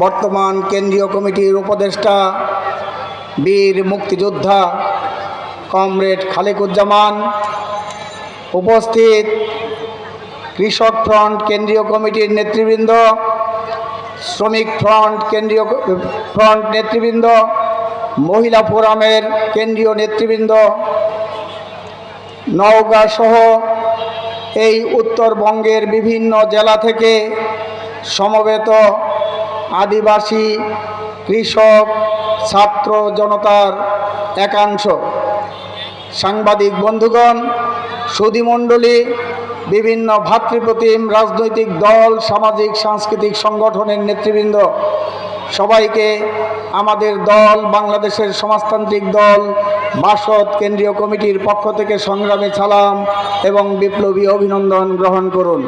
বর্তমান কেন্দ্রীয় কমিটির উপদেষ্টা বীর মুক্তিযোদ্ধা কমরেড খালেকুজ্জামান, উপস্থিত কৃষক ফ্রন্ট কেন্দ্রীয় কমিটির নেতৃবৃন্দ, শ্রমিক ফ্রন্ট কেন্দ্রীয় ফ্রন্ট নেতৃবৃন্দ, মহিলা ফোরামের কেন্দ্রীয় নেতৃবৃন্দ, নওগাঁ সহ এই উত্তরবঙ্গের বিভিন্ন জেলা থেকে সমবেত আদিবাসী, কৃষক, ছাত্র জনতার একাংশ, সাংবাদিক বন্ধুগণ, সুধীমণ্ডলী, বিভিন্ন ভাতৃপ্রতিম রাজনৈতিক দল, সামাজিক সাংস্কৃতিক সংগঠনের নেতৃবৃন্দ, সবাইকে আমাদের দল বাংলাদেশের সমাজতান্ত্রিক দল বাসদ কেন্দ্রীয় কমিটির পক্ষ থেকে সংগ্রামী সালাম এবং বিপ্লবী অভিনন্দন গ্রহণ করুন।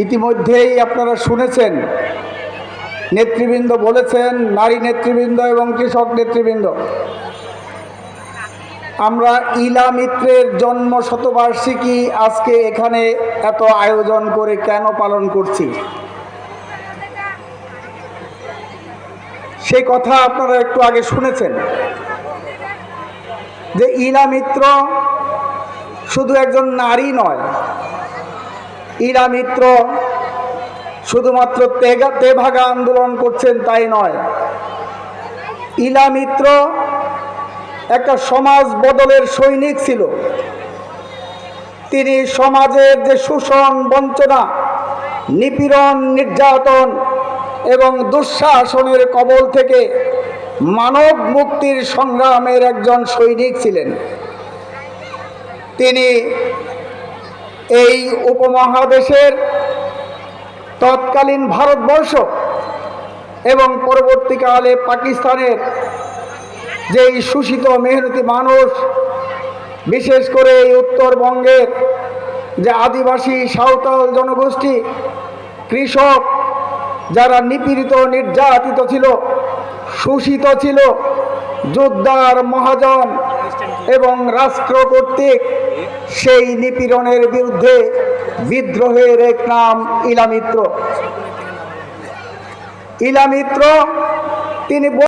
ইতিমধ্যেই আপনারা শুনেছেন, নেতৃবৃন্দ বলেছেন, নারী নেতৃবৃন্দ এবং কৃষক নেতৃবৃন্দ, আমরা ইলা মিত্রের জন্ম শতবার্ষিকী আজকে এখানে এত আয়োজন করে কেন পালন করছি, সেই কথা আপনারা একটু আগে শুনেছেন যে ইলা মিত্র শুধু একজন নারী নয়, ইলা মিত্র শুধুমাত্র তেভাগা আন্দোলন করছেন তাই নয়, ইলা মিত্র একটা সমাজ বদলের সৈনিক ছিল। তিনি সমাজের যে শোষণ, বঞ্চনা, নিপীড়ন, নির্যাতন এবং দুঃশাসনের কবল থেকে মানব মুক্তির সংগ্রামের একজন সৈনিক ছিলেন। তিনি এই উপমহাদেশের, তৎকালীন ভারতবর্ষ এবং পরবর্তীকালে পাকিস্তানের যেই শোষিত মেহনতি মানুষ, বিশেষ করে এই উত্তরবঙ্গের যে আদিবাসী সাঁওতাল জনগোষ্ঠী, কৃষক, যারা নিপীড়িত, নির্যাতিত ছিল, শোষিত ছিল, যোদ্ধার মহাজন এবং রাষ্ট্র কর্তৃক সেই নিপীড়নের বিরুদ্ধে বিদ্রোহের এক নাম ইলা মিত্র। ইলা মিত্র তিনি